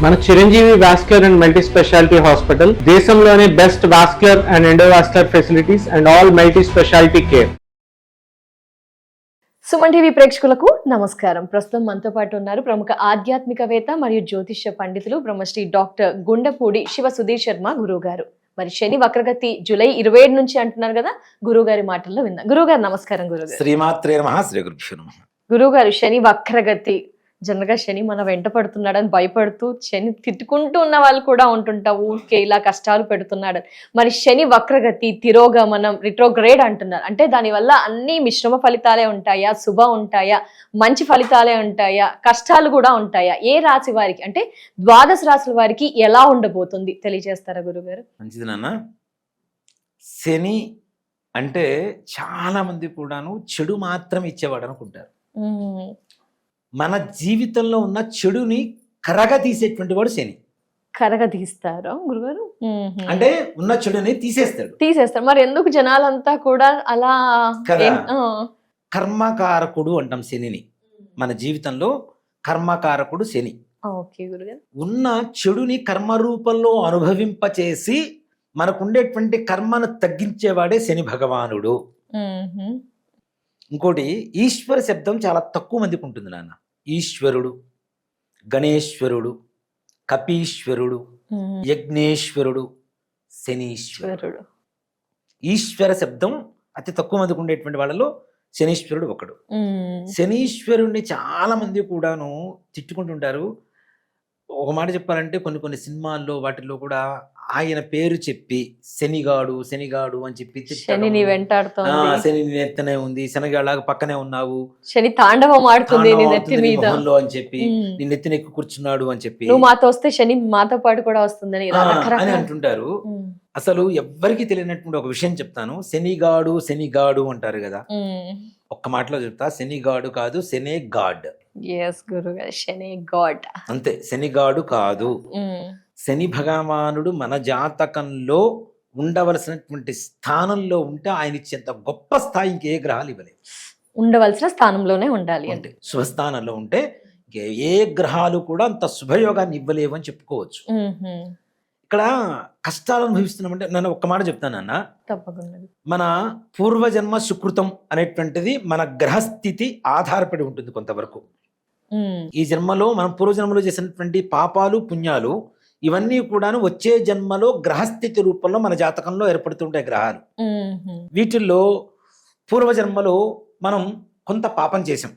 మన Chiranjeevi vascular and multi speciality hospital దేశంలోనే best vascular and endovascular facilities and all multi speciality care. Suman TV ప్రేక్షకులకు నమస్కారం. ప్రస్తుతం మనతో పాటు ఉన్నారు ప్రముఖ ఆధ్యాత్మికవేత్త మరియు జ్యోతిష్య పండితులు బ్రహ్మశ్రీ డాక్టర్ గుండపూడి శివ సుధీర్ శర్మ గురువు గారు. మరి శని వక్రగతి జూలై 27 నుంచి అంటున్నారు కదా, గురువు గారి మాటల్లో విందాం. గురువు గారు నమస్కారం. గురుగారు శ్రీమాత్రే నమః. శ్రీ గురుభ్యో నమః. గురువు గారు, శని వక్రగతి జనరల్గా శని మన వెంట పడుతున్నాడని భయపడుతూ శని తిట్టుకుంటూ ఉన్న వాళ్ళు కూడా ఉంటుంటారు, ఊరికే ఇలా కష్టాలు పెడుతున్నాడు. మరి శని వక్రగతి, తిరోగమనం, రిట్రోగ్రేడ్ అంటున్నారు. అంటే దానివల్ల అన్ని మిశ్రమ ఫలితాలే ఉంటాయా, శుభ ఉంటాయా, మంచి ఫలితాలే ఉంటాయా, కష్టాలు కూడా ఉంటాయా? ఏ రాశి వారికి అంటే ద్వాదశ రాశుల వారికి ఎలా ఉండబోతుంది తెలియజేస్తారా గురుగారు? మంచిది నాన్న. శని అంటే చాలా మంది కూడాను చెడు మాత్రం ఇచ్చేవాడు అనుకుంటారు. మన జీవితంలో ఉన్న చెడుని కరగా తీసేటువంటి వాడు శని. కరగా తీస్తారా గురుగారు? అంటే ఉన్న చెడుని తీసేస్తాడు. మరి ఎందుకు జనాలంతా కూడా అలా? కర్మకారకుడు అంటాం శనిని. మన జీవితంలో కర్మకారకుడు శని. ఓకే గురుగారు. ఉన్న చెడుని కర్మ రూపంలో అనుభవింపచేసి మనకుండేటువంటి కర్మను తగ్గించేవాడే శని భగవానుడు. ఇంకోటి, ఈశ్వర శబ్దం చాలా తక్కువ మందికి ఉంటుంది నాన్న. ఈశ్వరుడు, గణేశ్వరుడు, కపీశ్వరుడు, యజ్ఞేశ్వరుడు, శనీశ్వరుడు. ఈశ్వర శబ్దం అతి తక్కువ మందికి ఉండేటువంటి వాళ్ళలో శనీశ్వరుడు ఒకడు. శనీశ్వరుణ్ణి చాలా మంది కూడాను తిట్టుకుంటుంటారు. ఒక మాట చెప్పాలంటే కొన్ని సినిమాల్లో వాటిల్లో కూడా ఆయన పేరు చెప్పి శనిగాడు అని చెప్పి శని వెంటాడుతోంది, శని నెత్తనే ఉంది, శనిగాళ్ళగా పక్కనే ఉన్నావు, శని తాండవం ఆడుతుంది నీ నెత్తి మీద అని చెప్పి, నీ నెత్తినెక్కి కూర్చున్నాడు అని చెప్పి, నువ్వు మాతో వస్తే శని మాతో పాటు కూడా వస్తుందని అని అంటుంటారు. అసలు ఎవ్వరికి తెలియనటువంటి ఒక విషయం చెప్తాను. శనిగాడు అంటారు కదా, ఒక్క మాటలో చెప్తా, శనిగాడు కాదు, శనే గాడ్. శని గాడ్ అంతే, శనిగాడు కాదు. శని భగవానుడు మన జాతకంలో ఉండవలసినటువంటి స్థానంలో ఉంటే ఆయన ఇచ్చేంత గొప్ప స్థాయి ఇంకే గ్రహాలు ఇవ్వలేవు. ఉండవలసిన స్థానంలోనే ఉండాలి అంటే శుభస్థానంలో ఉంటే ఏ గ్రహాలు కూడా అంత శుభయోగాన్ని ఇవ్వలేవు అని చెప్పుకోవచ్చు. ఇక్కడ కష్టాలు అనుభవిస్తున్నామంటే నన్ను ఒక్క మాట చెప్తానన్న, తప్పకుండా మన పూర్వజన్మ సుకృతం అనేటువంటిది మన గ్రహస్థితి ఆధారపడి ఉంటుంది కొంతవరకు. ఈ జన్మలో మనం పూర్వజన్మలో చేసినటువంటి పాపాలు పుణ్యాలు ఇవన్నీ కూడాను వచ్చే జన్మలో గ్రహస్థితి రూపంలో మన జాతకంలో ఏర్పడుతుంటాయి గ్రహాలు. వీటిల్లో పూర్వజన్మలో మనం కొంత పాపం చేసాం,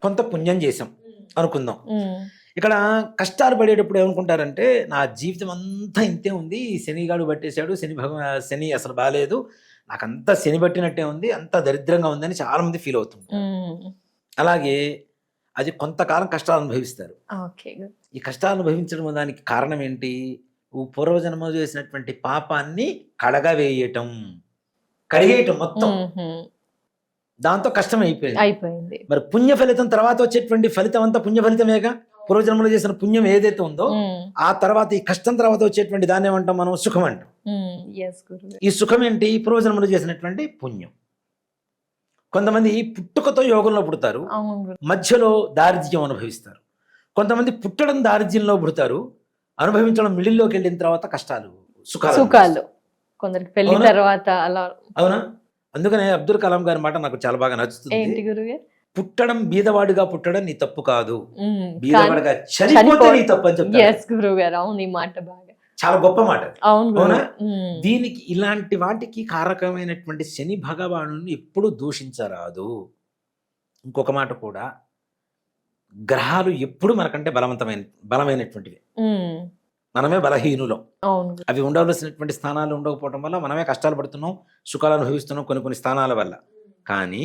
కొంత పుణ్యం చేసాం అనుకుందాం. ఇక్కడ కష్టాలు పడేటప్పుడు ఏమనుకుంటారంటే, నా జీవితం అంతా ఇంతే ఉంది, శనిగాడు పట్టేశాడు, శని అసలు బాగాలేదు, నాకంతా శని పట్టినట్టే ఉంది, అంతా దరిద్రంగా ఉందని చాలా మంది ఫీల్ అవుతుంటారు. అలాగే అది కొంతకాలం కష్టాలు అనుభవిస్తారు. ఈ కష్టాలు అనుభవించడం దానికి కారణం ఏంటి? పూర్వజన్మ చేసినటువంటి పాపాన్ని కడిగేయటం మొత్తం, దాంతో కష్టం అయిపోయింది. మరి పుణ్య ఫలితం తర్వాత వచ్చేటువంటి ఫలితం అంతా పుణ్య ఫలితమేగా. పూర్వజన్మలో చేసిన పుణ్యం ఏదైతే ఉందో ఆ తర్వాత ఈ కష్టం తర్వాత వచ్చేటువంటి దాన్ని ఏమంటాం మనం? సుఖం అంటాం. ఈ సుఖం ఏంటి? పూర్వజన్మలో చేసినటువంటి పుణ్యం. కొంతమంది పుట్టుకతో యోగంలో పుడతారు, మధ్యలో దారిద్ర్యం అనుభవిస్తారు. కొంతమంది పుట్టడం దారిద్ర్యంలో పుడతారు, అనుభవించడం మిడిల్లోకి వెళ్ళిన తర్వాత కష్టాలు సుఖాలు, కొందరికి పెళ్లి తర్వాత అలా. అవునా? అందుకనే అబ్దుల్ కలాం గారి మాట నాకు చాలా బాగా నచ్చుతుంది. పుట్టడం బీదవాడిగా పుట్టడం నీ తప్పు కాదు, బీదవాడిగా చనిపోతే నీ తప్పు అని చెప్తారు. చాలా గొప్ప మాట. అవునా? దీనికి ఇలాంటి వాటికి కారకమైనటువంటి శని భగవాను ఎప్పుడు దూషించరాదు. ఇంకొక మాట కూడా, గ్రహాలు ఎప్పుడు మనకంటే బలమైనటువంటివి, మనమే బలహీనులం. అవి ఉండవలసినటువంటి స్థానాలు ఉండకపోవడం వల్ల మనమే కష్టాలు పడుతున్నాం, సుఖాలు అనుభవిస్తున్నాం కొన్ని స్థానాల వల్ల. కానీ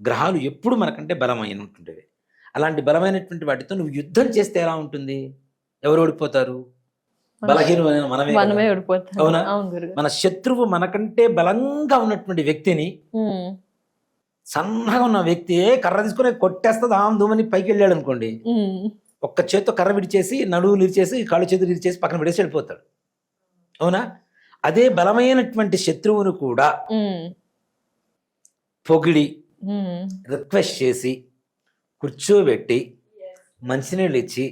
గ్రహాలు ఎప్పుడు మనకంటే బలమైనటువంటివి. అలాంటి బలమైనటువంటి వాటితో నువ్వు యుద్ధం చేస్తే ఎలా ఉంటుంది? ఎవరు ఓడిపోతారు? బలహీనమైన మనమే ఓడిపోతాం. అవునా? మన శత్రువు మనకంటే బలంగా ఉన్నటువంటి వ్యక్తిని, సన్నగా ఉన్న వ్యక్తి కర్ర తీసుకుని కొట్టేస్తా దూమని పైకి వెళ్ళాడు అనుకోండి, ఒక్క చేత్తో కర్ర విడిచేసి నడువులు ఇరిచేసి కాళ్ళు చేతులు ఇరిచేసి పక్కన విడేసి వెళ్ళిపోతాడు. అవునా? అదే బలమైనటువంటి శత్రువును కూడా పొగిడి రిక్వెస్ట్ చేసి కూర్చోబెట్టి మంచినీళ్ళు ఇచ్చి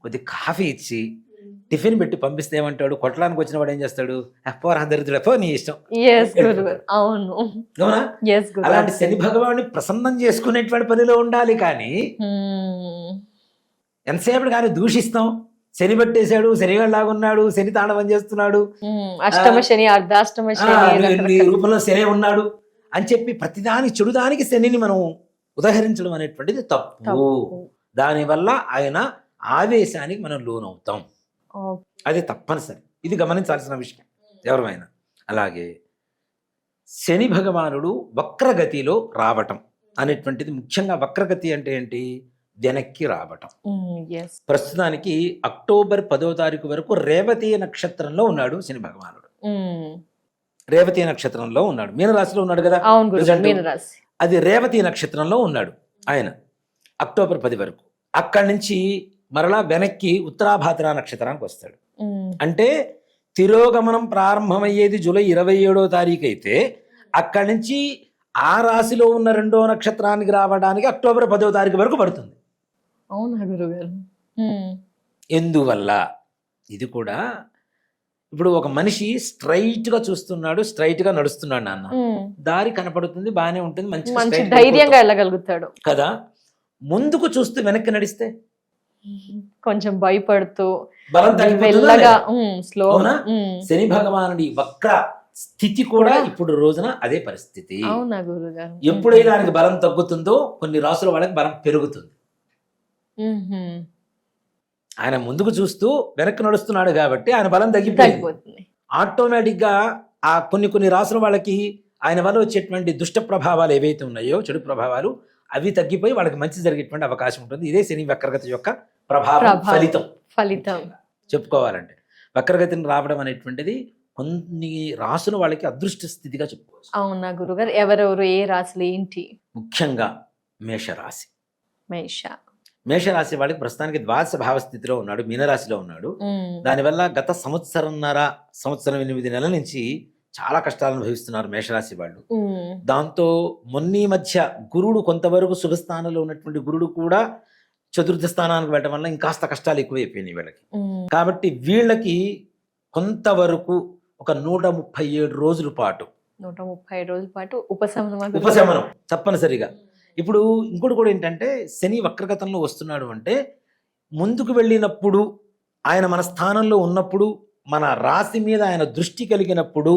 కొద్ది కాఫీ ఇచ్చి టిఫిన్ పెట్టి పంపిస్తే ఏమంటాడు, కొట్టడానికి వచ్చిన వాడు ఏం చేస్తాడు, పోరా దరిద్రుడు పో నీ ఇష్టం. ఎస్ గురుగారు, అవును. అవునా? ఎస్ గురు. అలాంటి శని భగవాన్ని ప్రసన్నం చేసుకునేటువంటి పనిలో ఉండాలి. కానీ ఎంతసేపటి కానీ దూషిస్తాం, శని పట్టేశాడు, శనిగాళ్ళలాగున్నాడు, శని తాండవం చేస్తున్నాడు, అష్టమ శని, అర్ధాష్టమ నీ శని రూపంలో శని ఉన్నాడు అని చెప్పి ప్రతిదాని చెడుదానికి శనిని మనం ఉదహరించడం అనేటువంటిది తప్పు. దానివల్ల ఆయన ఆవేశానికి మనం లోనవుతాం. అది తప్పనిసరి, ఇది గమనించాల్సిన విషయం ఎవరైనా. అలాగే శని భగవానుడు వక్రగతిలో రావటం అనేటువంటిది ముఖ్యంగా. వక్రగతి అంటే ఏంటి? వెనక్కి రావటం. ప్రస్తుతానికి అక్టోబర్ 10వ తారీఖు వరకు రేవతి నక్షత్రంలో ఉన్నాడు శని భగవానుడు. రేవతి నక్షత్రంలో ఉన్నాడు, మీనరాశిలో ఉన్నాడు కదా. అది రేవతి నక్షత్రంలో ఉన్నాడు ఆయన అక్టోబర్ 10 వరకు. అక్కడి నుంచి మరలా వెనక్కి ఉత్తరాభాద్ర నక్షత్రానికి వస్తాడు. అంటే తిరోగమనం ప్రారంభమయ్యేది జూలై 27వ తారీఖు అయితే అక్కడి నుంచి ఆ రాశిలో ఉన్న 2వ నక్షత్రానికి రావడానికి అక్టోబర్ 10వ తారీఖు వరకు పడుతుంది. అవునా గురుగారు? ఎందువల్ల? ఇది కూడా ఇప్పుడు ఒక మనిషి స్ట్రైట్ గా చూస్తున్నాడు, స్ట్రైట్ గా నడుస్తున్నాడు నాన్న, దారి కనపడుతుంది, బాగానే ఉంటుంది, మంచి ధైర్యంగా వెళ్ళగలుగుతాడు కదా. ముందుకు చూస్తూ వెనక్కి నడిస్తే కొంచెం భయపడుతూ బలం మెల్లగా స్లో. శని భగవానుడి వక్ర స్థితి కూడా ఇప్పుడు రోజున అదే పరిస్థితి. అవునా గురుగారు? ఎప్పుడైతే ఆయనకి బలం తగ్గుతుందో కొన్ని రాసుల వాళ్ళకి బలం పెరుగుతుంది. ఆయన ముందుకు చూస్తూ వెనక్కి నడుస్తున్నాడు కాబట్టి ఆయన బలం తగ్గిపోతుంది. ఆటోమేటిక్ గా ఆ కొన్ని రాసుల వాళ్ళకి ఆయన వల్ల వచ్చేటువంటి దుష్ట ప్రభావాలు ఏవైతే ఉన్నాయో, చెడు ప్రభావాలు, అవి తగ్గిపోయి వాళ్ళకి మంచి జరిగేటువంటి అవకాశం ఉంటుంది. ఇదే శని వక్రగతి యొక్క ప్రభావం, ఫలితం చెప్పుకోవాలంటే. వక్రగతిని రావడం అనేటువంటిది కొన్ని రాసుల వాళ్ళకి అదృష్ట స్థితిగా చెప్పుకోవచ్చు. అవునా గురుగారు? ఎవరెవరు, ఏ రాశులు ఏంటి? ముఖ్యంగా మేషరాశి. మేషరాశి వాళ్ళకి ప్రస్తుతానికి ద్వాదశ భావ స్థితిలో ఉన్నాడు, మీనరాశిలో ఉన్నాడు. దానివల్ల గత సంవత్సరం 8 నెలల నుంచి చాలా కష్టాలను అనుభవిస్తున్నారు మేషరాశి వాళ్ళు. దాంతో మొన్నీ మధ్య గురుడు కొంతవరకు శుభస్థానంలో ఉన్నటువంటి గురుడు కూడా చతుర్థ స్థానానికి వెళ్ళడం వల్ల ఇంకాస్త కష్టాలు ఎక్కువైపోయినాయి వీళ్ళకి. కాబట్టి వీళ్ళకి కొంతవరకు ఒక 137 రోజుల పాటు ఉపశమనం తప్పనిసరిగా. ఇప్పుడు ఇంకోటి కూడా ఏంటంటే, శని వక్రగతంలో వస్తున్నాడు అంటే ముందుకు వెళ్ళినప్పుడు, ఆయన మన స్థానంలో ఉన్నప్పుడు, మన రాశి మీద ఆయన దృష్టి కలిగినప్పుడు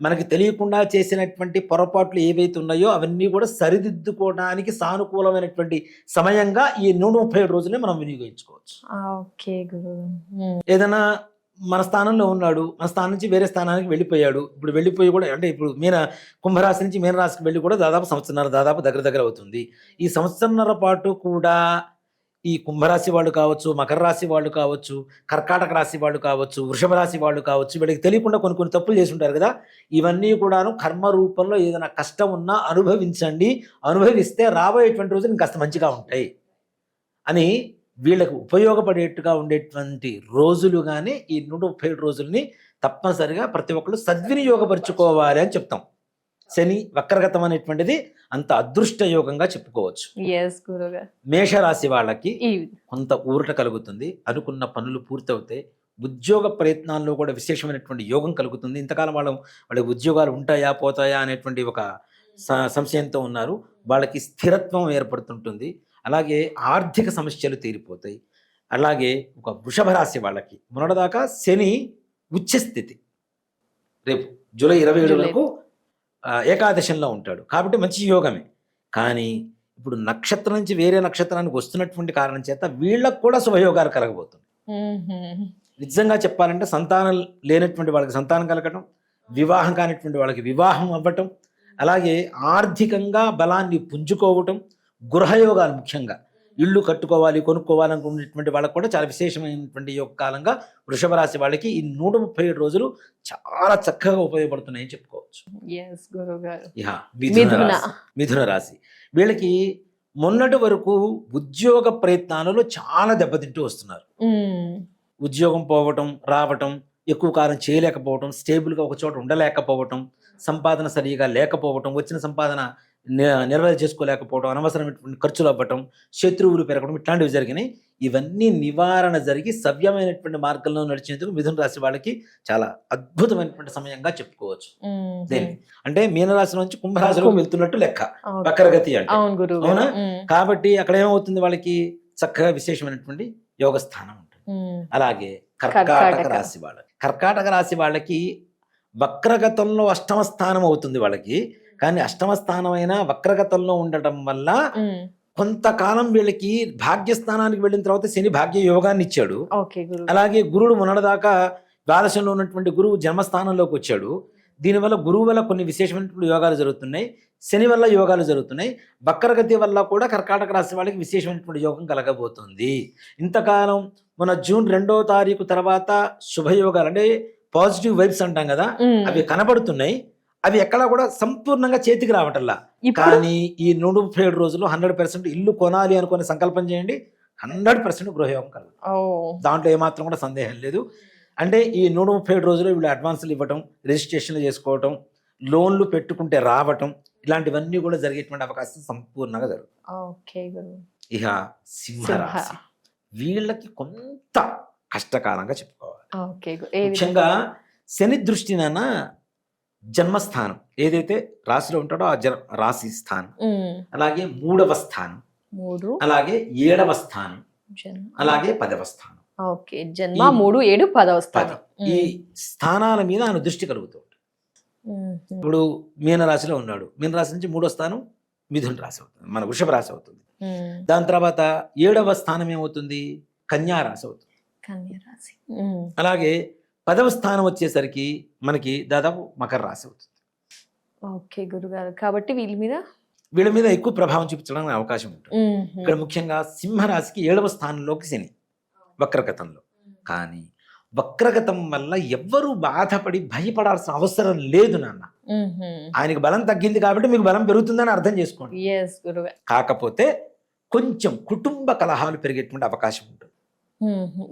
మనకి తెలియకుండా చేసినటువంటి పొరపాట్లు ఏవైతే ఉన్నాయో అవన్నీ కూడా సరిదిద్దుకోవడానికి సానుకూలమైనటువంటి సమయంగా ఈ 137 రోజులే మనం వినియోగించుకోవచ్చు. ఏదైనా మన స్థానంలో ఉన్నాడు, మన స్థానం నుంచి వేరే స్థానానికి వెళ్ళిపోయాడు. ఇప్పుడు వెళ్ళిపోయి కూడా అంటే ఇప్పుడు కుంభరాశి నుంచి మీనరాశికి వెళ్ళి కూడా దాదాపు సంవత్సరంన్నర, దాదాపు దగ్గర అవుతుంది. ఈ సంవత్సరంన్నర పాటు కూడా ఈ కుంభరాశి వాళ్ళు కావచ్చు, మకర రాశి వాళ్ళు కావచ్చు, కర్కాటక రాశి వాళ్ళు కావచ్చు, వృషభ రాశి వాళ్ళు కావచ్చు, వీళ్ళకి తెలియకుండా కొన్ని తప్పులు చేసి ఉంటారు కదా. ఇవన్నీ కూడాను కర్మ రూపంలో ఏదైనా కష్టం ఉన్నా అనుభవిస్తే రాబోయేటువంటి రోజులు ఇంకాస్త మంచిగా ఉంటాయి అని వీళ్ళకు ఉపయోగపడేట్టుగా ఉండేటువంటి రోజులుగానే ఈ 137 రోజుల్ని తప్పనిసరిగా ప్రతి ఒక్కరు సద్వినియోగపరుచుకోవాలి అని చెప్తాం. శని వక్రగతం అనేటువంటిది అంత అదృష్ట యోగంగా చెప్పుకోవచ్చు. మేషరాశి వాళ్ళకి కొంత ఊరట కలుగుతుంది, అనుకున్న పనులు పూర్తవుతాయి, ఉద్యోగ ప్రయత్నాల్లో కూడా విశేషమైనటువంటి యోగం కలుగుతుంది. ఇంతకాలం వాళ్ళకి ఉద్యోగాలు ఉంటాయా పోతాయా అనేటువంటి ఒక సంశయంతో ఉన్నారు, వాళ్ళకి స్థిరత్వం ఏర్పడుతుంటుంది. అలాగే ఆర్థిక సమస్యలు తీరిపోతాయి. అలాగే ఒక వృషభ రాశి వాళ్ళకి మొన్నటిదాకా శని ఉచ్చస్థితి, రేపు జూలై 27 వరకు ఏకాదశంలో ఉంటాడు కాబట్టి మంచి యోగమే. కానీ ఇప్పుడు నక్షత్రం నుంచి వేరే నక్షత్రానికి వస్తున్నటువంటి కారణం చేత వీళ్ళకు కూడా శుభయోగాలు కలగబోతుంది. నిజంగా చెప్పాలంటే సంతానం లేనటువంటి వాళ్ళకి సంతానం కలగటం, వివాహం కానిటువంటి వాళ్ళకి వివాహం అవ్వటం, అలాగే ఆర్థికంగా బలాన్ని పుంజుకోవటం, గృహయోగాలు ముఖ్యంగా ఇళ్ళు కట్టుకోవాలి, కొనుక్కోవాలనుకునేటువంటి వాళ్ళకు కూడా చాలా విశేషమైనటువంటి యోగ కాలంగా వృషభ రాశి వాళ్ళకి ఈ 137 రోజులు చాలా చక్కగా ఉపయోగపడుతున్నాయని చెప్పుకోవచ్చు. మిథున రాశి వీళ్ళకి మొన్నటి వరకు ఉద్యోగ ప్రయత్నాలలో చాలా దెబ్బతింటూ వస్తున్నారు. ఉద్యోగం పోవటం, రావటం, ఎక్కువ కాలం చేయలేకపోవటం, స్టేబుల్గా ఒక చోట ఉండలేకపోవటం, సంపాదన సరిగా లేకపోవటం, వచ్చిన సంపాదన నిర్వహణ చేసుకోలేకపోవడం, అనవసరమైనటువంటి ఖర్చులు అవ్వటం, శత్రువులు పెరగడం, ఇట్లాంటివి జరిగినాయి. ఇవన్నీ నివారణ జరిగి సవ్యమైనటువంటి మార్గంలో నడిచేందుకు మిథున రాశి వాళ్ళకి చాలా అద్భుతమైనటువంటి సమయంగా చెప్పుకోవచ్చు. దేని అంటే మీనరాశి నుంచి కుంభరాశిలోకి వెళ్తున్నట్టు లెక్క వక్రగతి అంటే. అవునా? కాబట్టి అక్కడ ఏమవుతుంది, వాళ్ళకి చక్కగా విశేషమైనటువంటి యోగ స్థానం ఉంటుంది. అలాగే కర్కాటక రాశి వాళ్ళకి వక్రగతంలో అష్టమ స్థానం అవుతుంది వాళ్ళకి. కానీ అష్టమ స్థానం అయినా వక్రగతంలో ఉండటం వల్ల కొంతకాలం వీళ్ళకి భాగ్యస్థానానికి వెళ్ళిన తర్వాత శని భాగ్య యోగాన్ని ఇచ్చాడు. అలాగే గురుడు మొన్నటిదాకా ద్వాదశంలో ఉన్నటువంటి గురువు జన్మస్థానంలోకి వచ్చాడు. దీనివల్ల గురువు వల్ల కొన్ని విశేషమైనటువంటి యోగాలు జరుగుతున్నాయి, శని వల్ల యోగాలు జరుగుతున్నాయి. వక్రగతి వల్ల కూడా కర్కాటక రాశి వాళ్ళకి విశేషమైనటువంటి యోగం కలగబోతుంది. ఇంతకాలం మన జూన్ 2వ తారీఖు తర్వాత శుభయోగాలు అంటే పాజిటివ్ వైబ్స్ అంటాం కదా, అవి కనబడుతున్నాయి. అవి ఎక్కడా కూడా సంపూర్ణంగా చేతికి రావటల్లా. కానీ ఈ 137 రోజులు 100% ఇల్లు కొనాలి అనుకునే సంకల్పం చేయండి, 100% గృహయోగం కలదు. దాంట్లో ఏమాత్రం కూడా సందేహం లేదు. అంటే ఈ 137 రోజులు వీళ్ళు అడ్వాన్సులు ఇవ్వటం, రిజిస్ట్రేషన్లు చేసుకోవటం, లోన్లు పెట్టుకుంటే రావటం, ఇలాంటివన్నీ కూడా జరిగేటువంటి అవకాశం సంపూర్ణంగా జరుగుతుంది. ఇక సింహరాశి వీళ్ళకి కొంత కష్టకాలంగా చెప్పుకోవాలి. ముఖ్యంగా శని దృష్టిన జన్మస్థానం ఏదైతే రాశిలో ఉంటాడో ఆ రాశి స్థానం, అలాగే 3వ స్థానం, అలాగే 7వ స్థానం, అలాగే 10వ స్థానం. జన్మ 3, 7, 10వ స్థానం. ఈ స్థానాల మీద ఆయన దృష్టి కలుగుతుంది. ఇప్పుడు మీనరాశిలో ఉన్నాడు, మీనరాశి నుంచి 3వ స్థానం మిథున రాశి అవుతుంది, మన వృషభ రాశి అవుతుంది. దాని తర్వాత 7వ స్థానం ఏమవుతుంది, కన్యా రాశి అవుతుంది. అలాగే 10వ స్థానం వచ్చేసరికి మనకి దాదాపు మకర రాశి అవుతుంది. ఓకే గురుగారు, కాబట్టి వీళ్ళ మీద ఎక్కువ ప్రభావం చూపించడానికి అవకాశం ఉంటుంది. ఇక్కడ ముఖ్యంగా సింహరాశికి 7వ స్థానంలోకి శని వక్రగతంలో. కానీ వక్రగతం వల్ల ఎవ్వరూ బాధపడి భయపడాల్సిన అవసరం లేదు నాన్న. ఆయనకి బలం తగ్గింది కాబట్టి మీకు బలం పెరుగుతుందని అర్థం చేసుకోండి. కాకపోతే కొంచెం కుటుంబ కలహాలు పెరిగేటువంటి అవకాశం ఉంటుంది.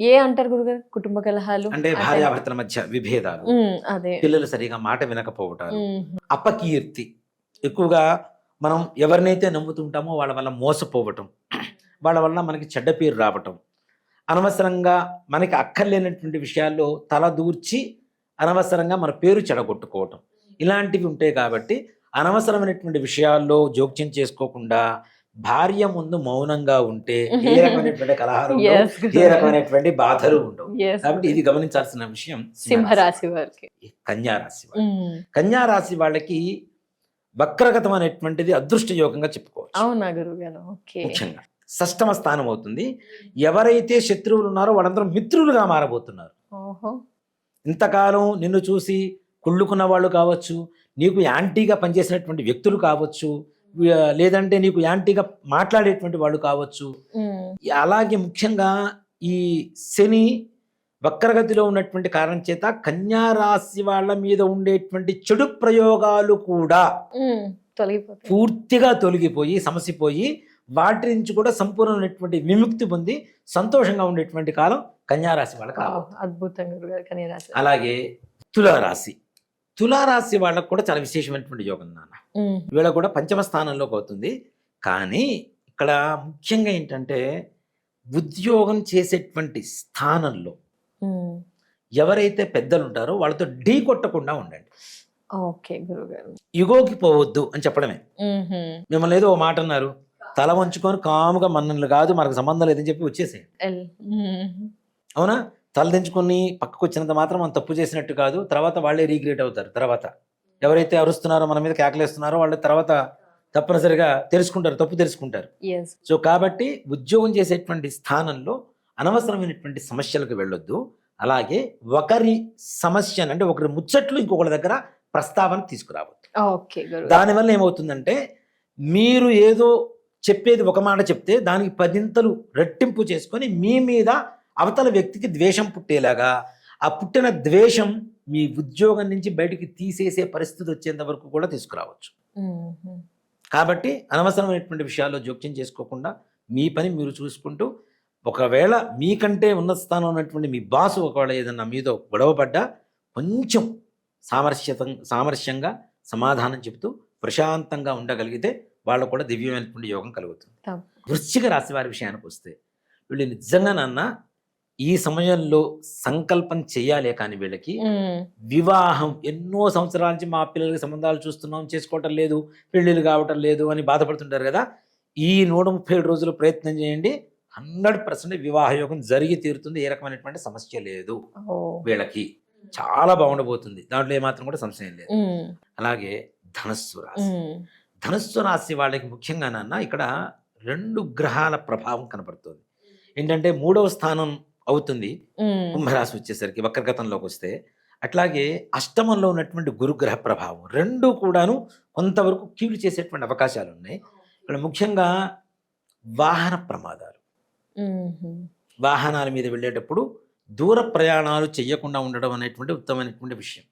ఏ అంటారు గురుగారు కుటుంబ కలహాలు అంటే భార్యాభర్తల మధ్య విభేదాలు, పిల్లలు సరిగా మాట వినకపోవటాలు, అపకీర్తి. ఎక్కువగా మనం ఎవరినైతే నమ్ముతుంటామో వాళ్ళ వల్ల మోసపోవటం, వాళ్ళ వల్ల మనకి చెడ్డ పేరు రావటం, అనవసరంగా మనకి అక్కర్లేనటువంటి విషయాల్లో తలదూర్చి అనవసరంగా మన పేరు చెడగొట్టుకోవటం, ఇలాంటివి ఉంటాయి. కాబట్టి అనవసరమైనటువంటి విషయాల్లో జోక్యం చేసుకోకుండా భార్య ముందు మౌనంగా ఉంటే ఏ రకమైనటువంటి కలహాలు, ఏ రకమైనటువంటి బాధలు ఉండవు. కాబట్టి ఇది గమనించాల్సిన విషయం. సింహరాశి వారికి, కన్యారాశి వాళ్ళకి వక్రగతం అనేటువంటిది అదృష్ట యోగంగా చెప్పుకోవచ్చు. అవునా గురుగారు? ముఖ్యంగా 6వ స్థానం అవుతుంది. ఎవరైతే శత్రువులు ఉన్నారో వాళ్ళందరూ మిత్రులుగా మారబోతున్నారు. ఇంతకాలం నిన్ను చూసి కుళ్ళుకున్న వాళ్ళు కావచ్చు, నీకు యాంటీగా పనిచేసినటువంటి వ్యక్తులు కావచ్చు, లేదంటే నీకు యాంటీగా మాట్లాడేటువంటి వాళ్ళు కావచ్చు. అలాగే ముఖ్యంగా ఈ శని వక్రగతిలో ఉన్నటువంటి కారణం చేత కన్యారాశి వాళ్ళ మీద ఉండేటువంటి చెడు ప్రయోగాలు కూడా పూర్తిగా తొలగిపోయి సమసిపోయి వాటి నుంచి కూడా సంపూర్ణమైనటువంటి విముక్తి పొంది సంతోషంగా ఉండేటువంటి కాలం కన్యారాశి వాళ్ళకి అద్భుతంగా. అలాగే తులారాశి వాళ్ళకు కూడా చాలా విశేషమైనటువంటి యోగం నాన్న. వీళ్ళ కూడా 5వ స్థానంలోకి అవుతుంది. కానీ ఇక్కడ ముఖ్యంగా ఏంటంటే ఉద్యోగం చేసేటువంటి స్థానంలో ఎవరైతే పెద్దలు ఉంటారో వాళ్ళతో ఢీ కొట్టకుండా ఉండండి. ఇగోకి పోవద్దు అని చెప్పడమే. మిమ్మల్ని ఏదో ఓ మాట అన్నారు, తల వంచుకొని కాముగా మనల్ని కాదు మనకు సంబంధం లేదని చెప్పి వచ్చేసేయండి. అవునా? తలదించుకొని పక్కకు వచ్చినంత మాత్రం మనం తప్పు చేసినట్టు కాదు, తర్వాత వాళ్ళే రీగ్రేట్ అవుతారు. తర్వాత ఎవరైతే అరుస్తున్నారో మన మీద కేకలేస్తున్నారో వాళ్ళు తర్వాత తప్పనిసరిగా తెలుసుకుంటారు, తప్పు తెలుసుకుంటారు. సో కాబట్టి ఉద్యోగం చేసేటువంటి స్థానంలో అనవసరమైనటువంటి సమస్యలకు వెళ్ళొద్దు. అలాగే ఒకరి సమస్యను అంటే ఒకరి ముచ్చట్లు ఇంకొకరి దగ్గర ప్రస్తావన తీసుకురావద్దు. దానివల్ల ఏమవుతుందంటే మీరు ఏదో చెప్పేది ఒక మాట చెప్తే దానికి 10 రెట్టింపు చేసుకొని మీ మీద అవతల వ్యక్తికి ద్వేషం పుట్టేలాగా, ఆ పుట్టిన ద్వేషం మీ ఉద్యోగం నుంచి బయటికి తీసేసే పరిస్థితి వచ్చేంత వరకు కూడా తీసుకురావచ్చు. కాబట్టి అనవసరమైనటువంటి విషయాల్లో జోక్యం చేసుకోకుండా మీ పని మీరు చూసుకుంటూ, ఒకవేళ మీకంటే ఉన్నత స్థానంలో ఉన్నటువంటి మీ బాసు ఒకవేళ ఏదన్నా మీతో గొడవపడ్డా కొంచెం సామరస్యంగా సమాధానం చెబుతూ ప్రశాంతంగా ఉండగలిగితే వాళ్ళకు కూడా దివ్యమైనటువంటి యోగం కలుగుతుంది. వృశ్చిక రాశి వారి విషయానికి వస్తే వీళ్ళు నిజంగా నాన్న ఈ సమయంలో సంకల్పం చేయాలే కానీ వీళ్ళకి వివాహం ఎన్నో సంవత్సరాల నుంచి మా పిల్లలకి సంబంధాలు చూస్తున్నాం, చేసుకోవటం లేదు, పెళ్ళిళ్ళు కావటం లేదు అని బాధపడుతుంటారు కదా. ఈ 137 రోజులు ప్రయత్నం చేయండి, 100% వివాహ యోగం జరిగి తీరుతుంది. ఏ రకమైనటువంటి సమస్య లేదు వీళ్ళకి, చాలా బాగుండబోతుంది, దాంట్లో ఏమాత్రం కూడా సంశయం లేదు. అలాగే ధనస్సు రాశి, ధనస్సు రాశి వాళ్ళకి ముఖ్యంగా నాన్న ఇక్కడ 2 గ్రహాల ప్రభావం కనపడుతుంది. ఏంటంటే 3వ స్థానం అవుతుంది కుంభరాశి వచ్చేసరికి వక్రగతంలోకి వస్తే, అట్లాగే అష్టమంలో ఉన్నటువంటి గురుగ్రహ ప్రభావం, 2 కూడాను కొంతవరకు కీడు చేసేటువంటి అవకాశాలు ఉన్నాయి. ఇక్కడ ముఖ్యంగా వాహన ప్రమాదాలు, వాహనాల మీద వెళ్ళేటప్పుడు దూర ప్రయాణాలు చేయకుండా ఉండడం అనేటువంటి ఉత్తమమైనటువంటి విషయం.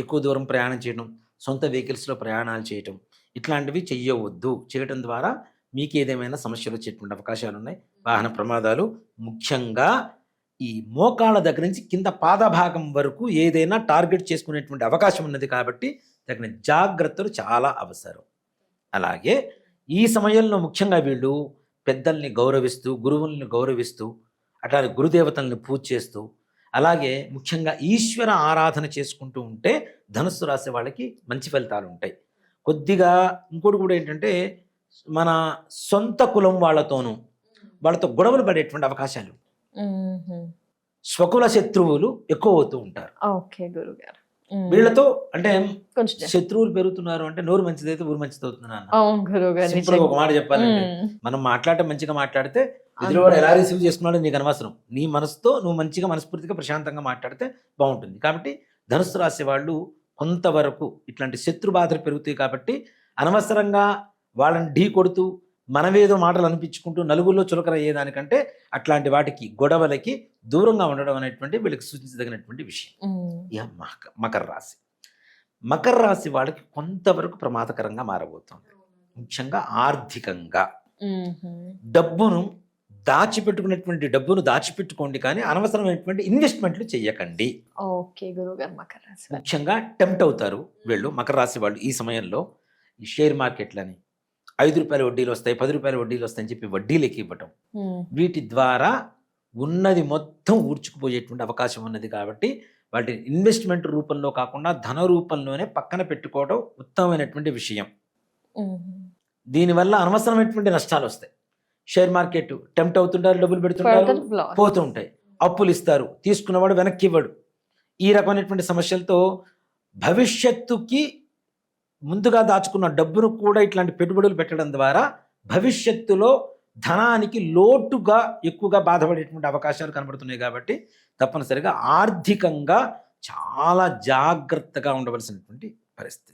ఎక్కువ దూరం ప్రయాణం చేయడం, సొంత వెహికల్స్లో ప్రయాణాలు చేయటం, ఇట్లాంటివి చెయ్యవద్దు. చేయడం ద్వారా మీకు ఏదేమైనా సమస్యలు వచ్చేటువంటి అవకాశాలు ఉన్నాయి. వాహన ప్రమాదాలు ముఖ్యంగా ఈ మోకాళ్ళ దగ్గర నుంచి కింద పాదభాగం వరకు ఏదైనా టార్గెట్ చేసుకునేటువంటి అవకాశం ఉన్నది కాబట్టి తగిన జాగ్రత్తలు చాలా అవసరం. అలాగే ఈ సమయంలో ముఖ్యంగా వీళ్ళు పెద్దల్ని గౌరవిస్తూ, గురువుల్ని గౌరవిస్తూ, అట్లాగే గురుదేవతల్ని పూజ చేస్తూ, అలాగే ముఖ్యంగా ఈశ్వర ఆరాధన చేసుకుంటూ ఉంటే ధనుస్సు రాశి వాళ్ళకి మంచి ఫలితాలు ఉంటాయి. కొద్దిగా ఇంకోటి కూడా ఏంటంటే మన సొంత కులం వాళ్ళతో గొడవలు పడేటువంటి అవకాశాలు, స్వకుల శత్రువులు ఎక్కువ అవుతూ ఉంటారు. వీళ్ళతో అంటే శత్రువులు పెరుగుతున్నారు అంటే నోరు మంచిదైతే ఊరు మంచిది అవుతున్నాను. సింపుల్ ఒక మాట చెప్పాలంటే, మనం మాట్లాడటం మంచిగా మాట్లాడితే ఎదురువాడు ఎలా రిసీవ్ చేసుకున్నాడో నీకు అనవసరం. నీ మనసుతో నువ్వు మంచిగా మనస్ఫూర్తిగా ప్రశాంతంగా మాట్లాడితే బాగుంటుంది. కాబట్టి ధనుస్సు రాశి వాళ్ళు కొంతవరకు ఇట్లాంటి శత్రు బాధలు పెరుగుతాయి కాబట్టి అనవసరంగా వాళ్ళని ఢీ కొడుతూ మనమేదో మాటలు అనిపించుకుంటూ నలుగురిలో చులకన అయ్యేదానికంటే అట్లాంటి వాటికి గొడవలకి దూరంగా ఉండడం అనేటువంటి వీళ్ళకి సూచించదగినటువంటి విషయం. ఇక మకర రాశి, మకర రాశి వాళ్ళకి కొంతవరకు ప్రమాదకరంగా మారబోతుంది. ముఖ్యంగా ఆర్థికంగా డబ్బును దాచిపెట్టుకునేటువంటి డబ్బును దాచిపెట్టుకోండి, కానీ అనవసరమైనటువంటి ఇన్వెస్ట్మెంట్లు చెయ్యకండి. ముఖ్యంగా టెంప్ట్ అవుతారు వీళ్ళు మకర రాశి వాళ్ళు ఈ సమయంలో. ఈ షేర్ మార్కెట్లని 5 రూపాయల వడ్డీలు వస్తాయి, 10 రూపాయల వడ్డీలు వస్తాయని చెప్పి వడ్డీలకి ఇవ్వటం, వీటి ద్వారా ఉన్నది మొత్తం ఊడ్చుకుపోయేటువంటి అవకాశం ఉన్నది. కాబట్టి వాటి ఇన్వెస్ట్మెంట్ రూపంలో కాకుండా ధన రూపంలోనే పక్కన పెట్టుకోవడం ఉత్తమమైనటువంటి విషయం. దీనివల్ల అనవసరమైనటువంటి నష్టాలు వస్తాయి. షేర్ మార్కెట్ టెంప్ట్ అవుతుంటారు, డబ్బులు పెడుతుంటారు, పోతూ ఉంటాయి, అప్పులు ఇస్తారు, తీసుకున్నవాడు వెనక్కి ఇవ్వడు. ఈ రకమైనటువంటి సమస్యలతో భవిష్యత్తుకి ముందుగా దాచుకున్న డబ్బును కూడా ఇట్లాంటి పెట్టుబడులు పెట్టడం ద్వారా భవిష్యత్తులో ధనానికి లోటుగా ఎక్కువగా బాధపడేటువంటి అవకాశాలు కనబడుతున్నాయి. కాబట్టి తప్పనిసరిగా ఆర్థికంగా చాలా జాగ్రత్తగా ఉండవలసినటువంటి పరిస్థితి.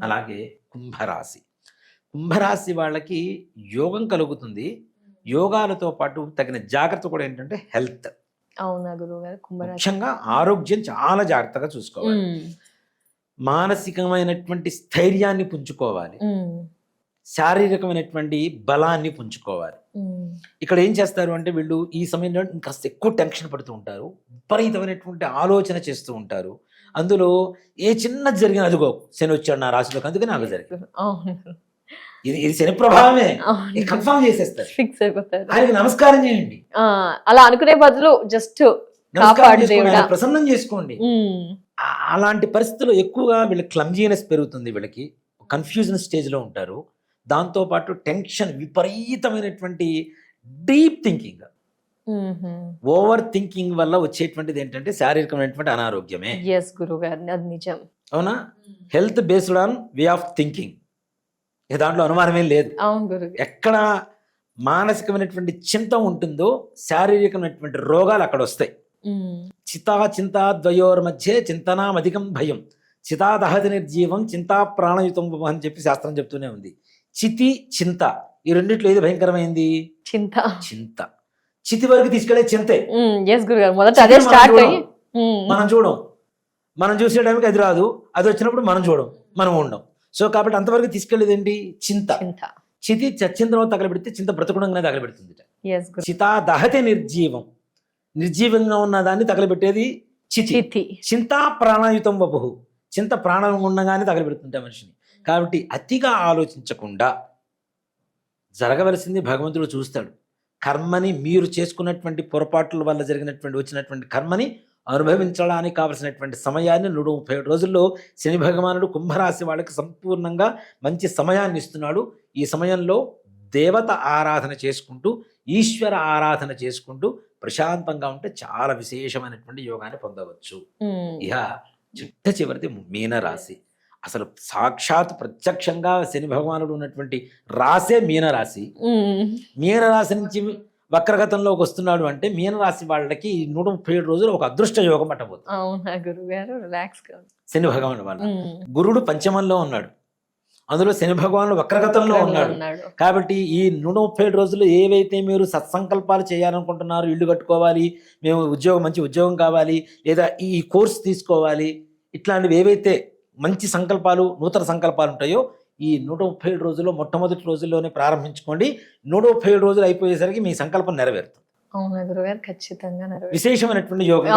అలాగే కుంభరాశి, కుంభరాశి వాళ్ళకి యోగం కలుగుతుంది. యోగాలతో పాటు తగిన జాగ్రత్త కూడా ఏంటంటే హెల్త్. అవునా గురువుగారు? ముఖ్యంగా ఆరోగ్యం చాలా జాగ్రత్తగా చూసుకోవాలి. మానసికమైనటువంటి స్థైర్యాన్ని పుంజుకోవాలి, శారీరకమైనటువంటి బలాన్ని పుంజుకోవాలి. ఇక్కడ ఏం చేస్తారు అంటే వీళ్ళు ఈ సమయంలో ఇంకా ఎక్కువ టెన్షన్ పడుతూ ఉంటారు, విపరీతమైనటువంటి ఆలోచన చేస్తూ ఉంటారు. అందులో ఏ చిన్నది జరిగిన అదిగో శని వచ్చాడు నా రాశిలోకి, అందుకని నాకు జరిగింది, ఇది శని ప్రభావమే, కన్ఫర్మ్ చేసేస్తారు, ఫిక్స్ అయిపోతారు. ఆయనకి నమస్కారం చేయండి, అలా అనుకునే బదులు జస్ట్ ప్రసన్నం చేసుకోండి. అలాంటి పరిస్థితుల్లో ఎక్కువగా వీళ్ళ క్లమ్జీనెస్ పెరుగుతుంది, వీళ్ళకి కన్ఫ్యూజన్ స్టేజ్లో ఉంటారు. దాంతోపాటు టెన్షన్, విపరీతమైనటువంటి డీప్ థింకింగ్, ఓవర్ థింకింగ్ వల్ల వచ్చేటువంటిది ఏంటంటే శారీరకమైనటువంటి అనారోగ్యమే. అవునా? Health based on way of thinking, దాంట్లో అనుమానమేం లేదు. ఎక్కడ మానసికమైనటువంటి చింత ఉంటుందో శారీరకమైనటువంటి రోగాలు అక్కడ వస్తాయి. చింతా ద్వయోర్ మధ్య చింతనామధికం భయం, చితా దహతి నిర్జీవం, చింతా ప్రాణయుతం అని చెప్పి శాస్త్రం చెప్తూనే ఉంది. చితి, చింత, ఈ రెండిట్లో ఏది భయంకరమైంది? చింత. చితి వరకు తీసుకెళ్లే చింతే. మనం చూసే టైంకి అది రాదు, అది వచ్చినప్పుడు మనం ఉండం. సో కాబట్టి అంతవరకు తీసుకెళ్లేది ఏంటి? చింత. చితి చచ్చిన తర్వాత తగలబెడితే చింత బ్రతకడంగానే తగలబెడుతుంది. చితా దహతి నిర్జీవం, నిర్జీవంగా ఉన్న దాన్ని తగలబెట్టేది చితి. చింతా ప్రాణయుతం వపుహు, చింత ప్రాణం ఉండగానే తగలబెడుతుంటే మనిషిని. కాబట్టి అతిగా ఆలోచించకుండా జరగవలసింది భగవంతుడు చూస్తాడు. కర్మని మీరు చేసుకున్నటువంటి పొరపాట్ల వల్ల వచ్చినటువంటి కర్మని అనుభవించడానికి కావలసినటువంటి సమయాన్ని 137 రోజుల్లో శని భగవానుడు కుంభరాశి వాళ్ళకి సంపూర్ణంగా మంచి సమయాన్ని ఇస్తున్నాడు. ఈ సమయంలో దేవత ఆరాధన చేసుకుంటూ ఈశ్వర ఆరాధన చేసుకుంటూ ప్రశాంతంగా ఉంటే చాలా విశేషమైనటువంటి యోగాన్ని పొందవచ్చు. ఇక చివరిది మీనరాశి. అసలు సాక్షాత్ ప్రత్యక్షంగా శని భగవానుడు ఉన్నటువంటి రాసే మీనరాశి. మీనరాశి నుంచి వక్రగతంలోకి వస్తున్నాడు అంటే మీనరాశి వాళ్ళకి 137 రోజులు ఒక అదృష్ట యోగం పట్టబోతుంది. అవునా గురుగారు, రిలాక్స్ గా శని భగవానుడు వాళ్ళ గురుడు పంచమంలో ఉన్నాడు, అందులో శని భగవానుడు వక్రగతంలో ఉన్నాడు. కాబట్టి ఈ 137 రోజులు ఏవైతే మీరు సత్సంకల్పాలు చేయాలనుకుంటున్నారు, ఇల్లు కట్టుకోవాలి, మేము మంచి ఉద్యోగం కావాలి, లేదా ఈ కోర్స్ తీసుకోవాలి, ఇట్లాంటివి ఏవైతే మంచి సంకల్పాలు, నూతన సంకల్పాలు ఉంటాయో ఈ 137 రోజుల్లో మొట్టమొదటి రోజుల్లోనే ప్రారంభించుకోండి. 137 రోజులు అయిపోయేసరికి మీ సంకల్పం నెరవేరుతుంది. అవునా గురుగారు, ఖచ్చితంగా విశేషమైనటువంటి యోగం.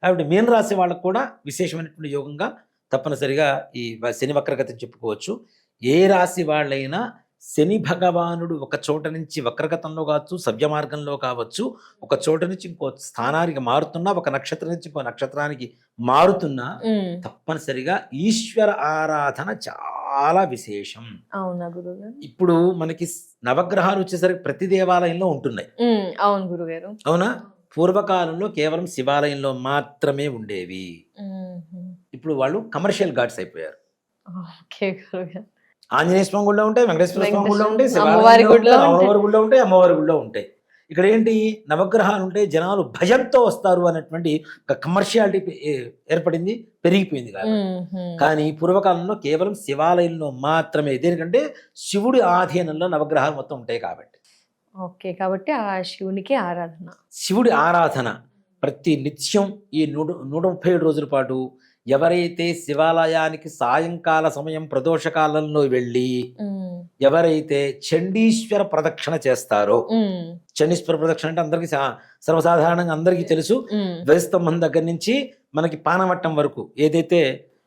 కాబట్టి మీన రాశి వాళ్ళకు కూడా విశేషమైనటువంటి యోగంగా తప్పనిసరిగా ఈ శని వక్రగతి చెప్పుకోవచ్చు. ఏ రాశి వాళ్ళైనా శని భగవానుడు ఒక చోట నుంచి వక్రగతంలో కావచ్చు, సవ్య మార్గంలో కావచ్చు, ఒక చోట నుంచి ఇంకో స్థానానికి మారుతున్నా, ఒక నక్షత్రం నుంచి ఇంకో నక్షత్రానికి మారుతున్నా తప్పనిసరిగా ఈశ్వర ఆరాధన చాలా విశేషం. అవునా గురుగారు. ఇప్పుడు మనకి నవగ్రహాలు వచ్చేసరికి ప్రతి దేవాలయంలో ఉంటున్నాయి. అవును గురుగారు. అవునా? పూర్వకాలంలో కేవలం శివాలయంలో మాత్రమే ఉండేవి. ఇప్పుడు వాళ్ళు కమర్షియల్ గాడ్స్ అయిపోయారు. ఆంజనేయ స్వామి గుడిలో ఉంటాయి, వెంకటేశ్వర స్వామి గుడిలో ఉంటాయి, అమ్మవారి గుడిలో ఉంటాయి, అమ్మవారి గుడిలో ఉంటాయి. ఇక్కడ ఏంటి, నవగ్రహాలు ఉంటే జనాలు భయంతో వస్తారు అన్నటువంటి ఒక కమర్షియాలిటీ ఏర్పడింది, పెరిగిపోయింది. కానీ పూర్వకాలంలో కేవలం శివాలయంలో మాత్రమే, దేనికంటే శివుడి ఆధీనంలో నవగ్రహాలు మొత్తం ఉంటాయి కాబట్టి. ఓకే, కాబట్టి ఆ శివునికి ఆరాధన, శివుడి ఆరాధన ప్రతి నిత్యం ఈ 137 రోజుల పాటు ఎవరైతే శివాలయానికి సాయంకాల సమయం ప్రదోషకాలంలో వెళ్ళి ఎవరైతే చండీశ్వర ప్రదక్షిణ చేస్తారో, చండీశ్వర ప్రదక్షిణ అంటే అందరికి సర్వసాధారణంగా అందరికీ తెలుసు. ధ్వజస్తంభం దగ్గర నుంచి మనకి పానవట్టం వరకు ఏదైతే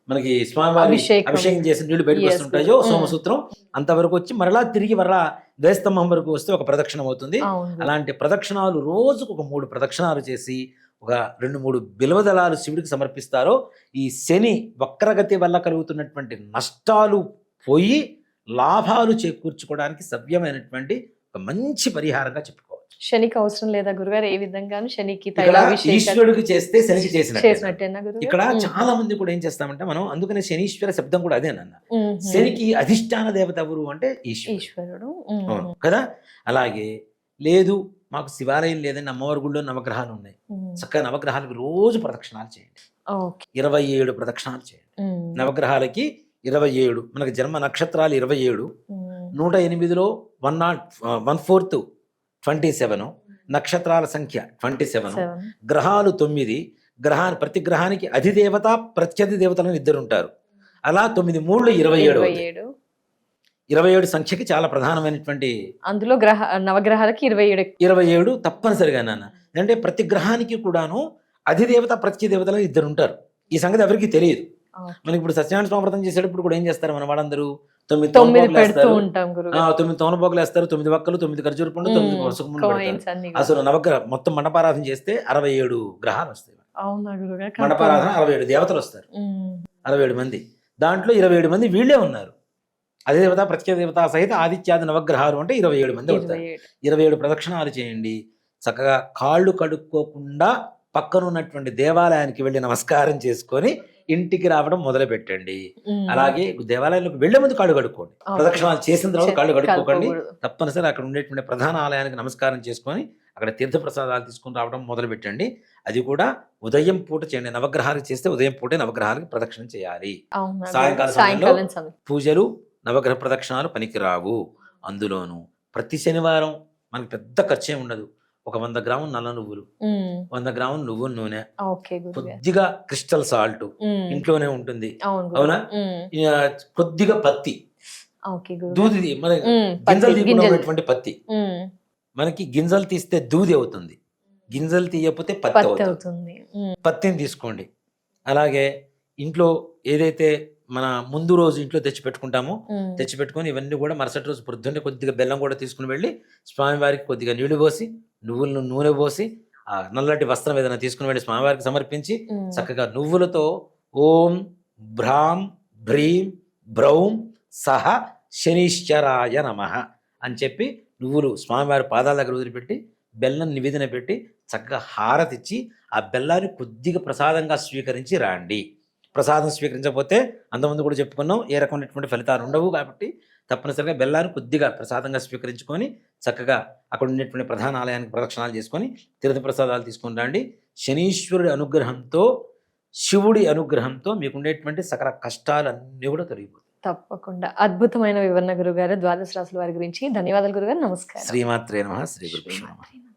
మనకి స్వామివారి అభిషేకం చేసిన నీళ్లు బయటకు వస్తుంటాయో సోమసూత్రం, అంతవరకు వచ్చి మరలా తిరిగి ధ్వజస్తంభం వరకు వస్తే ఒక ప్రదక్షిణం అవుతుంది. అలాంటి ప్రదక్షిణాలు రోజుకు ఒక 3 ప్రదక్షిణాలు చేసి ఒక 2-3 బిల్వదళాలు శివుడికి సమర్పిస్తారో ఈ శని వక్రగతి వల్ల కలుగుతున్నటువంటి నష్టాలు పోయి లాభాలు చేకూర్చుకోవడానికి సవ్యమైనటువంటి ఒక మంచి పరిహారంగా చెప్పుకోవచ్చు. శనికి అవసరం లేదా గురుగారు? ఏ విధంగాను శనికి ఈశ్వరుడికి చేస్తే శనికి చేసినట్టేనా గురుగారు? ఇక్కడ చాలా మంది కూడా ఏం చేస్తామంటే మనం, అందుకనే శనీశ్వర శబ్దం కూడా అదేనన్న. శనికి అధిష్టాన దేవత ఎవరు అంటే ఈశ్వరుడు కదా. అలాగే లేదు మాకు శివాలయం లేదని అమ్మవారి గుడిలో నవగ్రహాలు ఉన్నాయి, చక్కగా నవగ్రహాలకు రోజు ప్రదక్షిణాలు చేయండి. 27 ప్రదక్షిణాలు చేయండి. నవగ్రహాలకి 27, మనకి జన్మ నక్షత్రాలు 27, 108లో 1/4 27, నక్షత్రాల సంఖ్య 27, గ్రహాలు 9, ప్రతి గ్రహానికి అధిదేవత ప్రత్యధి దేవతలను 2 ఉంటారు. అలా 9 3 27. 27 సంఖ్యకి చాలా ప్రధానమైనటువంటి, అందులో నవగ్రహాలకి 27 తప్పనిసరిగా నాన్న. అంటే ప్రతి గ్రహానికి కూడాను అధిదేవత ప్రత్యదేవతలు 2 ఉంటారు. ఈ సంగతి ఎవరికి తెలియదు. మనకి ఇప్పుడు సత్యనారాయణ స్వామి వ్రతం చేసేటప్పుడు కూడా ఏం చేస్తారు మన వాళ్ళందరూ 9 తోనపోగులు వేస్తారు, 9 వక్కలు, 9 ఖర్జూర పండు, 9 పసుపు. అసలు నవగ్రహ మొత్తం మండపారాధన చేస్తే 67 గ్రహాలు వస్తాయి. మండపారాధన 67 దేవతలు వస్తారు, 67 మంది. దాంట్లో 27 మంది వీళ్ళే ఉన్నారు. అధిదేవత ప్రత్యేకదేవత సహిత ఆదిత్యాది నవగ్రహాలు అంటే 27 మంది అవుతారు. 27 ప్రదక్షిణాలు చేయండి. చక్కగా కాళ్ళు కడుక్కోకుండా పక్కనున్నటువంటి దేవాలయానికి వెళ్ళి నమస్కారం చేసుకొని ఇంటికి రావడం మొదలు పెట్టండి. అలాగే దేవాలయంలోకి వెళ్లే ముందు కాళ్ళు కడుక్కోండి, ప్రదక్షిణాలు చేసిన తర్వాత కాళ్ళు కడుక్కోకండి. తప్పనిసరి అక్కడ ఉండేటువంటి ప్రధాన ఆలయానికి నమస్కారం చేసుకొని అక్కడ తీర్థప్రసాదాలు తీసుకుని రావడం మొదలు పెట్టండి. అది కూడా ఉదయం పూట చేయండి. నవగ్రహాలకు చేస్తే ఉదయం పూటే నవగ్రహాలకు ప్రదక్షిణ చేయాలి. సాయంకాల సమయంలో పూజలు నవగ్రహ ప్రదక్షిణాలు పనికిరావు. అందులోనూ ప్రతి శనివారం మనకి పెద్ద ఖర్చే ఉండదు. ఒక 100 గ్రాముల నల్ల నువ్వులు, 100 గ్రాముల నువ్వుల నూనె, కొద్దిగా క్రిస్టల్ సాల్ట్ ఇంట్లోనే ఉంటుంది. అవునా? కొద్దిగా పత్తి, దూది, మన గింజలు తీయకుండా పత్తి. మనకి గింజలు తీస్తే దూది అవుతుంది, గింజలు తీయకపోతే పత్తి అవుతుంది. పత్తిని తీసుకోండి. అలాగే ఇంట్లో ఏదైతే మన ముందు రోజు ఇంట్లో తెచ్చి పెట్టుకుంటాము. తెచ్చి పెట్టుకొని ఇవన్నీ కూడా మరుసటి రోజు పొద్దున్నే కొద్దిగా బెల్లం కూడా తీసుకుని వెళ్ళి స్వామివారికి కొద్దిగా నీళ్లు పోసి నువ్వులను నూనె పోసి ఆ నల్లటి వస్త్రం ఏదైనా తీసుకుని వెళ్ళి స్వామివారికి సమర్పించి చక్కగా నువ్వులతో ఓం భ్రాం భ్రీం భ్రౌం సహ శనీశ్వరాయ నమః అని చెప్పి నువ్వులు స్వామివారి పాదాల దగ్గర వదిలిపెట్టి బెల్లం నివేదన పెట్టి చక్కగా హారతిచ్చి ఆ బెల్లాన్ని కొద్దిగా ప్రసాదంగా స్వీకరించి రాండి. ప్రసాదం స్వీకరించకపోతే అంతకుముందు కూడా చెప్పుకున్నాం ఏ రకమైనటువంటి ఫలితాలు ఉండవు. కాబట్టి తప్పనిసరిగా బెల్లాన్ని కొద్దిగా ప్రసాదంగా స్వీకరించుకొని చక్కగా అక్కడ ఉండేటువంటి ప్రధాన ఆలయానికి ప్రదక్షిణాలు చేసుకొని తీర్థ ప్రసాదాలు తీసుకొని రండి. శనీశ్వరుడి అనుగ్రహంతో శివుడి అనుగ్రహంతో మీకు ఉండేటువంటి సకల కష్టాలన్నీ కూడా తొలగిపోతాయి. తప్పకుండా అద్భుతమైన వివరణ గురుగారు. ద్వాదశ రాశుల వారి గురించి ధన్యవాదాలు గురుగారు. నమస్కారం. శ్రీమాత్రే నమః. శ్రీ గురుభ్యో నమః.